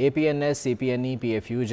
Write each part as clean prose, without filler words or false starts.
APNS, CPNE, PFUJ,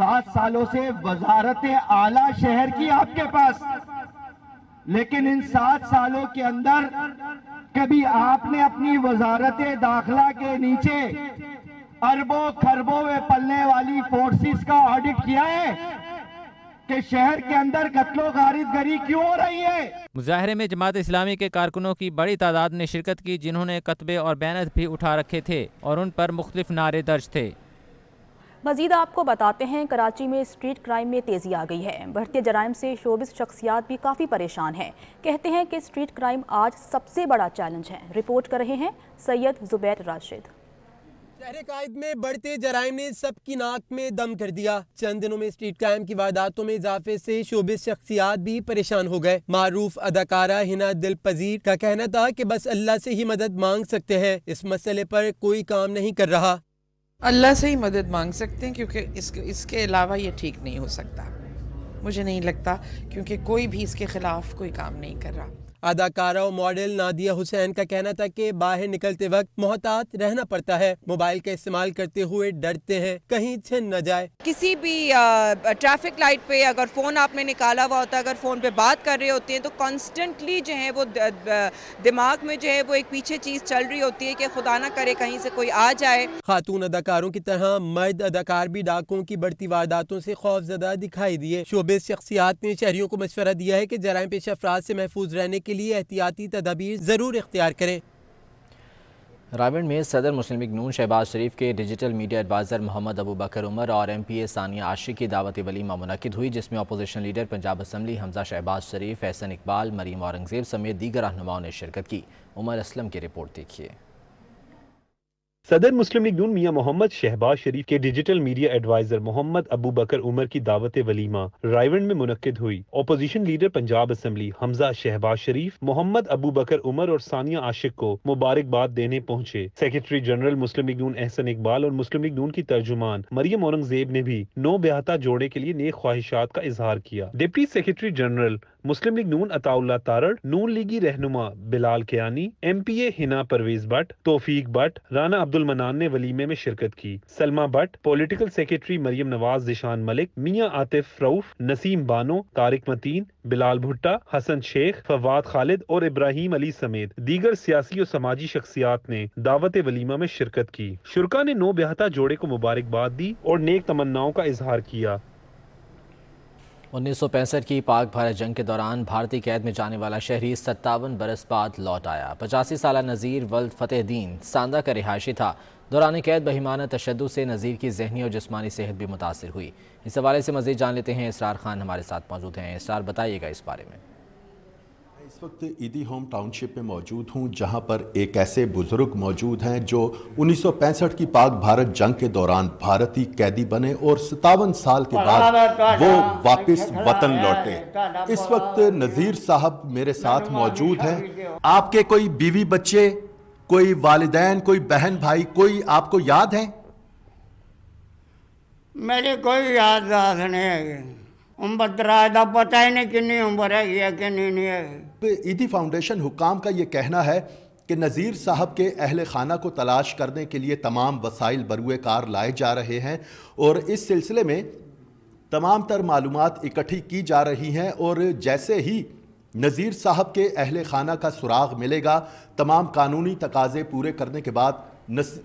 7 سالوں سے وزارت اعلیٰ شہر کی آپ کے پاس، لیکن ان 7 سالوں کے اندر کبھی آپ نے اپنی وزارت داخلہ کے نیچے اربوں خربوں میں پلنے والی فورسز کا آڈٹ کیا ہے کہ شہر کے اندر قتل و غارت گری کیوں ہو رہی ہے؟ مظاہرے میں جماعت اسلامی کے کارکنوں کی بڑی تعداد نے شرکت کی، جنہوں نے کتبے اور بینرز بھی اٹھا رکھے تھے اور ان پر مختلف نعرے درج تھے۔ مزید آپ کو بتاتے ہیں کراچی میں اسٹریٹ کرائم میں تیزی آ گئی ہے۔ بڑھتے جرائم سے شوبز شخصیات بھی کافی پریشان ہیں۔ کہتے ہیں کہ اسٹریٹ کرائم آج سب سے بڑا چیلنج ہے۔ رپورٹ کر رہے ہیں سید زبیر راشد۔ شہر قائد میں بڑھتے جرائم نے سب کی ناک میں دم کر دیا۔ چند دنوں میں اسٹریٹ کرائم کی وارداتوں میں اضافے سے شوبز شخصیات بھی پریشان ہو گئے۔ معروف اداکارہ ہنا دل پذیر کا کہنا تھا کہ بس اللہ سے ہی مدد مانگ سکتے ہیں، اس مسئلے پر کوئی کام نہیں کر رہا۔ اللہ سے ہی مدد مانگ سکتے ہیں کیونکہ اس کے علاوہ یہ ٹھیک نہیں ہو سکتا، مجھے نہیں لگتا، کیونکہ کوئی بھی اس کے خلاف کوئی کام نہیں کر رہا۔ اداکارہ و ماڈل نادیہ حسین کا کہنا تھا کہ باہر نکلتے وقت محتاط رہنا پڑتا ہے، موبائل کا استعمال کرتے ہوئے ڈرتے ہیں کہیں چھن نہ جائے۔ کسی بھی ٹریفک لائٹ پہ اگر فون آپ نے نکالا ہوا ہوتا ہے، اگر فون پہ بات کر رہے ہوتے ہیں تو کانسٹنٹلی جو ہے وہ دماغ میں جو ہے وہ ایک پیچھے چیز چل رہی ہوتی ہے کہ خدا نہ کرے کہیں سے کوئی آ جائے۔ خاتون اداکاروں کی طرح مرد اداکار بھی ڈاکوں کی بڑھتی وارداتوں سے خوف زدہ دکھائی دیے۔ شوبز شخصیات نے شہریوں کو مشورہ دیا ہے کہ جرائم پیش افراد سے محفوظ رہنے کے لیے احتیاطی تدابیر ضرور اختیار کریں۔ رائیونڈ میں صدر مسلم لیگ نون شہباز شریف کے ڈیجیٹل میڈیا ایڈوائزر محمد ابو بکر عمر اور ایم پی اے ثانیہ عاشق کی دعوت ولیمہ منعقد ہوئی، جس میں اپوزیشن لیڈر پنجاب اسمبلی حمزہ شہباز شریف، احسن اقبال، مریم اورنگزیب سمیت دیگر رہنماؤں نے شرکت کی۔ عمر اسلم کی رپورٹ دیکھیے۔ صدر مسلم لیگ نون میاں محمد شہباز شریف کے ڈیجیٹل میڈیا ایڈوائزر محمد ابو بکر عمر کی دعوت ولیمہ رائیونڈ میں منعقد ہوئی۔ اپوزیشن لیڈر پنجاب اسمبلی حمزہ شہباز شریف محمد ابو بکر عمر اور ثانیہ عاشق کو مبارکباد دینے پہنچے۔ سیکرٹری جنرل مسلم لیگ نون احسن اقبال اور مسلم لیگ نون کی ترجمان مریم اورنگزیب نے بھی نو بیاہتا جوڑے کے لیے نیک خواہشات کا اظہار کیا۔ ڈپٹی سیکرٹری جنرل مسلم لیگ نون عطا اللہ تارڑ، نون لیگی رہنما بلال کیانی، ایم پی اے ہنا پرویز بٹ، توفیق بٹ، رانا عبد المنان نے ولیمے میں شرکت کی۔ سلمہ but, political secretary Maryam Nawaz, Zeeshan ملک، میاں عاطف رؤف، نسیم بانو، طارق متین، بلال بھٹا، حسن شیخ، فواد خالد اور ابراہیم علی سمیت دیگر سیاسی و سماجی شخصیات نے دعوت ولیمہ میں شرکت کی۔ شرکا نے نو بیاہتا جوڑے کو مبارکباد دی اور نیک تمناؤں کا اظہار کیا۔ 1965 کی پاک بھارت جنگ کے دوران بھارتی قید میں جانے والا شہری 57 برس بعد لوٹ آیا۔ 85 سالہ نذیر ولد فتح دین ساندہ کا رہائشی تھا۔ دوران قید بہیمانہ تشدد سے نذیر کی ذہنی اور جسمانی صحت بھی متاثر ہوئی۔ اس حوالے سے مزید جان لیتے ہیں، اسرار خان ہمارے ساتھ موجود ہیں۔ اسرار، بتائیے گا اس بارے میں۔ اس وقت ایدی ہوم ٹاؤن شپ میں موجود ہوں، جہاں پر ایک ایسے بزرگ موجود ہیں جو 1965 کی پاک بھارت جنگ کے دوران بھارتی قیدی بنے اور 57 سال کے بعد وہ واپس وطن لوٹے۔ اس وقت نذیر صاحب میرے ساتھ موجود ہیں۔ آپ کے کوئی بیوی بچے، کوئی والدین، کوئی بہن بھائی، کوئی آپ کو یاد ہیں؟ میری کوئی یاد نہیں ہے۔ عمر دا پتہ ہی نہیں کنی عمر ہے یا کنی نہیں ہے۔ ایدی فاؤنڈیشن حکام کا یہ کہنا ہے کہ نذیر صاحب کے اہل خانہ کو تلاش کرنے کے لیے تمام وسائل بروئے کار لائے جا رہے ہیں اور اس سلسلے میں تمام تر معلومات اکٹھی کی جا رہی ہیں، اور جیسے ہی نذیر صاحب کے اہل خانہ کا سراغ ملے گا، تمام قانونی تقاضے پورے کرنے کے بعد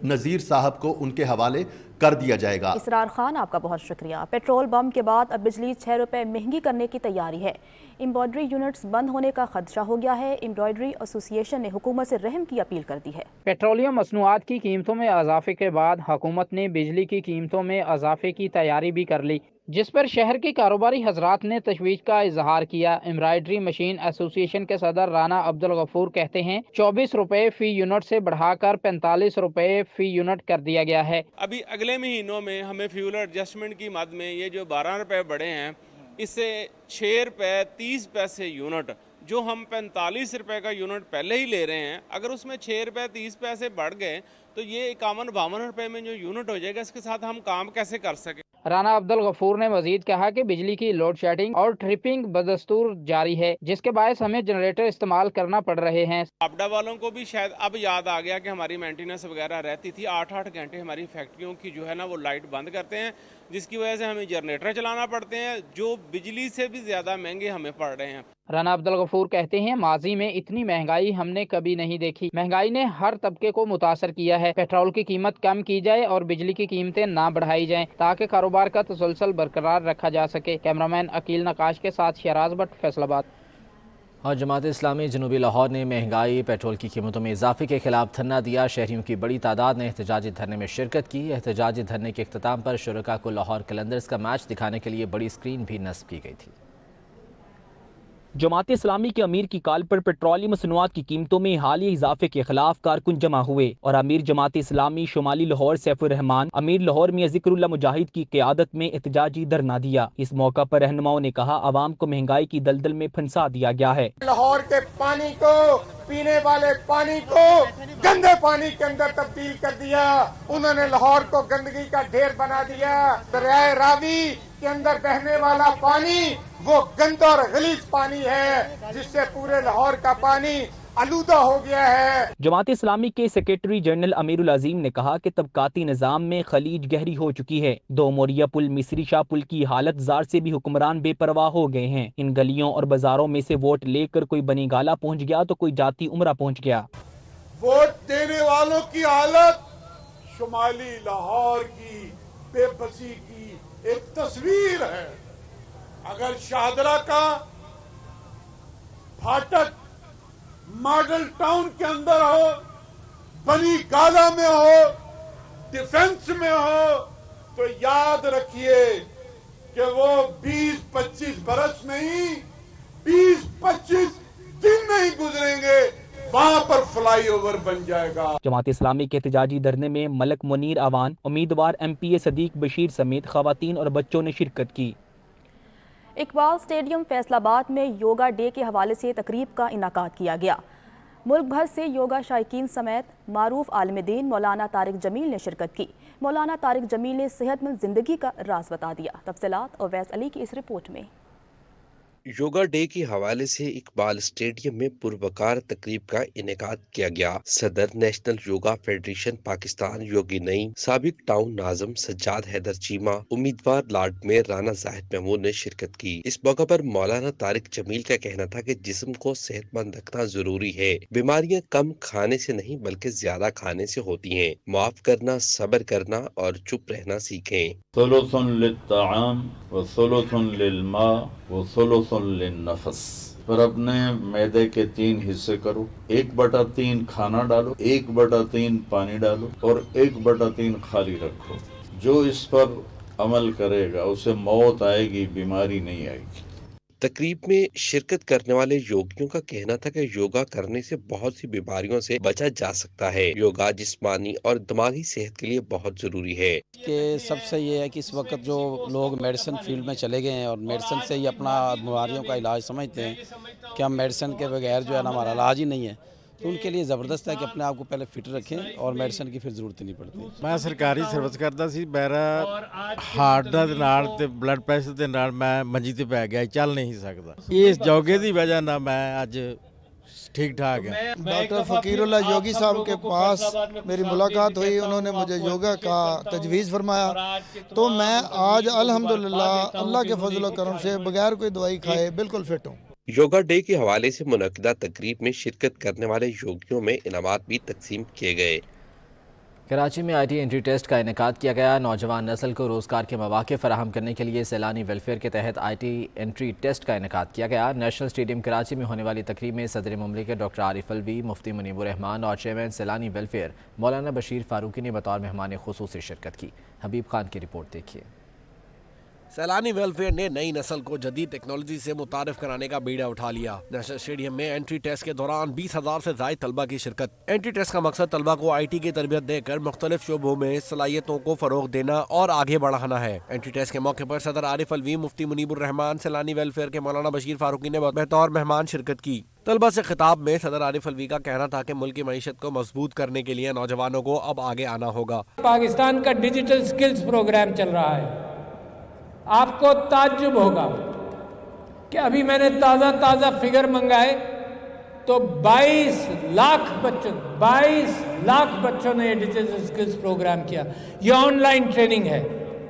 نذیر صاحب کو ان کے حوالے کر دیا جائے گا۔ اسرار خان، آپ کا بہت شکریہ۔ پیٹرول بم کے بعد اب بجلی 6 روپے مہنگی کرنے کی تیاری ہے۔ امبرائڈری یونٹس بند ہونے کا خدشہ ہو گیا ہے۔ امبرائڈری ایسوسی ایشن نے حکومت سے رحم کی اپیل کر دی ہے۔ پیٹرولیم مصنوعات کی قیمتوں میں اضافے کے بعد حکومت نے بجلی کی قیمتوں میں اضافے کی تیاری بھی کر لی، جس پر شہر کے کاروباری حضرات نے تشویش کا اظہار کیا۔ امبرائڈری مشین ایسوسی ایشن کے صدر رانا عبدالغفور کہتے ہیں 24 روپے فی یونٹ سے بڑھا کر 45 روپے فی یونٹ کر دیا گیا ہے۔ ابھی اگلے مہینوں میں ہمیں فیول ایڈجسٹمنٹ کی مد میں یہ جو 12 روپے بڑھے ہیں، اس سے 6 روپے 30 پیسے یونٹ، جو ہم 45 روپے کا یونٹ پہلے ہی لے رہے ہیں، اگر اس میں 6 روپے 30 پیسے بڑھ گئے تو یہ 51-52 روپے میں جو یونٹ ہو جائے گا، اس کے ساتھ ہم کام کیسے کر سکیں؟ رانا عبدالغفور نے مزید کہا کہ بجلی کی لوڈ شیڈنگ اور ٹرپنگ بدستور جاری ہے، جس کے باعث ہمیں جنریٹر استعمال کرنا پڑ رہے ہیں۔ آپڈا والوں کو بھی شاید اب یاد آ گیا کہ ہماری مینٹیننس وغیرہ رہتی تھی، 8-8 گھنٹے ہماری فیکٹریوں کی جو ہے نا وہ لائٹ بند کرتے ہیں، جس کی وجہ سے ہمیں جنریٹر چلانا پڑتے ہیں جو بجلی سے بھی زیادہ مہنگے ہمیں پڑ رہے ہیں۔ رانا عبدالغفور کہتے ہیں ماضی میں اتنی مہنگائی ہم نے کبھی نہیں دیکھی۔ مہنگائی نے ہر طبقے کو متاثر کیا ہے۔ پیٹرول کی قیمت کم کی جائے اور بجلی کی قیمتیں نہ بڑھائی جائیں تاکہ کاروبار کا تسلسل برقرار رکھا جا سکے۔ کیمرامین عقیل نقاش کے ساتھ شہراز بٹ، فیصل آباد۔ اور جماعت اسلامی جنوبی لاہور نے مہنگائی، پیٹرول کی قیمتوں میں اضافے کے خلاف دھرنا دیا۔ شہریوں کی بڑی تعداد نے احتجاجی دھرنے میں شرکت کی۔ احتجاجی دھرنے کے اختتام پر شرکاء کو لاہور قلندرز کا میچ دکھانے کے لیے بڑی اسکرین بھی نصب کی گئی تھی۔ جماعت اسلامی کے امیر کی کال پر پیٹرولیوم مصنوعات کی قیمتوں میں حالیہ اضافے کے خلاف کارکن جمع ہوئے اور امیر جماعت اسلامی شمالی لاہور سیف الرحمان امیر لاہور میاں ذکر اللہ مجاہد کی قیادت میں احتجاجی دھرنا دیا۔ اس موقع پر رہنماؤں نے کہا عوام کو مہنگائی کی دلدل میں پھنسا دیا گیا ہے۔ لاہور کے پانی کو، پینے والے پانی کو گندے پانی کے اندر تبدیل کر دیا۔ انہوں نے لاہور کو گندگی کا ڈھیر بنا دیا۔ دریائے راوی کے اندر بہنے والا پانی وہ گندا اور غلیظ پانی ہے جس سے پورے لاہور کا پانی آلودہ ہو گیا ہے۔ جماعت اسلامی کے سیکریٹری جنرل امیر العظیم نے کہا کہ طبقاتی نظام میں خلیج گہری ہو چکی ہے۔ دو موریا پل، مصری شاہ پل کی حالت زار سے بھی حکمران بے پرواہ ہو گئے ہیں۔ ان گلیوں اور بازاروں میں سے ووٹ لے کر کوئی بنی گالا پہنچ گیا تو کوئی جاتی عمرہ پہنچ گیا۔ ووٹ دینے والوں کی حالت شمالی لاہور کی بے بسی کی ایک تصویر ہے۔ اگر شاہدرہ کا پھاٹک ماڈل ٹاؤن کے اندر ہو، بنی گالا میں ہو، ڈیفنس میں ہو، تو یاد رکھیے کہ وہ 20-25 برس نہیں، 20-25 دن نہیں گزریں گے، وہاں پر فلائی اوور بن جائے گا۔ جماعت اسلامی کے احتجاجی دھرنے میں ملک منیر اوان، امیدوار MP صدیق بشیر سمیت خواتین اور بچوں نے شرکت کی۔ اقبال اسٹیڈیم فیصل آباد میں یوگا ڈے کے حوالے سے تقریب کا انعقاد کیا گیا۔ ملک بھر سے یوگا شائقین سمیت معروف عالم دین مولانا طارق جمیل نے شرکت کی۔ مولانا طارق جمیل نے صحت مند زندگی کا راز بتا دیا۔ تفصیلات اویس علی کی اس رپورٹ میں۔ یوگا ڈے کے حوالے سے اقبال اسٹیڈیم میں پروقار تقریب کا انعقاد کیا گیا۔ صدر نیشنل یوگا فیڈریشن پاکستان یوگی نعیم، سابق ٹاؤن ناظم سجاد حیدر چیمہ، امیدوار لارڈ میئر رانا زاہد محمود نے شرکت کی۔ اس موقع پر مولانا طارق جمیل کا کہنا تھا کہ جسم کو صحت مند رکھنا ضروری ہے۔ بیماریاں کم کھانے سے نہیں بلکہ زیادہ کھانے سے ہوتی ہیں۔ معاف کرنا، صبر کرنا اور چپ رہنا سیکھیں۔ ثلث للطعام وثلث للماء وثلث للنفس، پر اپنے معدے کے 3 حصے کرو، 1/3 کھانا ڈالو، 1/3 پانی ڈالو اور 1/3 خالی رکھو۔ جو اس پر عمل کرے گا اسے موت آئے گی، بیماری نہیں آئے گی۔ تقریب میں شرکت کرنے والے یوگیوں کا کہنا تھا کہ یوگا کرنے سے بہت سی بیماریوں سے بچا جا سکتا ہے۔ یوگا جسمانی اور دماغی صحت کے لیے بہت ضروری ہے۔ کہ سب سے یہ ہے کہ اس وقت جو لوگ میڈیسن فیلڈ میں چلے گئے ہیں اور میڈیسن سے ہی اپنا بیماریوں کا علاج سمجھتے ہیں کہ ہم میڈیسن کے بغیر جو ہے نا ہمارا علاج ہی نہیں ہے، تو ان کے لیے زبردست ہے کہ اپنے آپ کو پہلے فٹ رکھیں اور میڈیسن کی پھر ضرورت نہیں پڑتی۔ میں ਸਰਕਾਰੀ ਸਰਵਿਸ ਕਰਦਾ ਸੀ, ਮੇਰਾ ਹਾਰਟ ਦੇ ਨਾਲ ਤੇ ਬਲੱਡ ਪ੍ਰੈਸ਼ਰ ਦੇ ਨਾਲ ਮੈਂ ਮੰਜੀ ਤੇ ਪੈ ਗਿਆ, ਚੱਲ ਨਹੀਂ ਸਕਦਾ। ਇਸ ਯੋਗੇ ਦੀ ਵਜ੍ਹਾ ਨਾਲ ਮੈਂ ਅੱਜ ٹھیک ٹھاک ہے۔ ڈاکٹر فقیر اللہ یوگی صاحب کے پاس میری ملاقات ہوئی، انہوں نے مجھے یوگا کا تجویز فرمایا، تو میں آج الحمدللہ اللہ کے فضل و کرم سے بغیر کوئی دوائی کھائے بالکل فٹ ہوں۔ یوگا ڈے کے حوالے سے منعقدہ تقریب میں شرکت کرنے والے یوگیوں میں انعامات بھی تقسیم کیے گئے۔ کراچی میں IT انٹری ٹیسٹ کا انعقاد کیا گیا۔ نوجوان نسل کو روزگار کے مواقع فراہم کرنے کے لیے سیلانی ویلفیئر کے تحت IT انٹری ٹیسٹ کا انعقاد کیا گیا۔ نیشنل اسٹیڈیم کراچی میں ہونے والی تقریب میں صدر مملکت ڈاکٹر عارف الوی، مفتی منیب الرحمان اور چیئرمین سیلانی ویلفیئر مولانا بشیر فاروقی نے بطور مہمان خصوصی شرکت کی۔ حبیب خان کی رپورٹ دیکھیے۔ سیلانی ویلفیئر نے نئی نسل کو جدید ٹیکنالوجی سے متعارف کرانے کا بیڑا اٹھا لیا۔ نیشنل اسٹیڈیم میں انٹری ٹیسٹ کے دوران 20,000 سے زائد طلبہ کی شرکت۔ انٹری ٹیسٹ کا مقصد طلبہ کو IT کی تربیت دے کر مختلف شعبوں میں صلاحیتوں کو فروغ دینا اور آگے بڑھانا ہے۔ انٹری ٹیسٹ کے موقع پر صدر عارف الوی، مفتی منیب الرحمان، سیلانی ویلفیئر کے مولانا بشیر فاروقی نے بطور مہمان شرکت کی۔ طلبہ سے خطاب میں صدر عارف الوی کا کہنا تھا کہ ملک کی معیشت کو مضبوط کرنے کے لیے نوجوانوں کو اب آگے آنا ہوگا۔ پاکستان کا ڈیجیٹل سکلز پروگرام چل رہا ہے۔ آپ کو تعجب ہوگا کہ ابھی میں نے تازہ فگر منگائے تو 22 لاکھ بچوں نے یہ ڈیجیٹل سکلز پروگرام کیا۔ یہ آن لائن ٹریننگ ہے،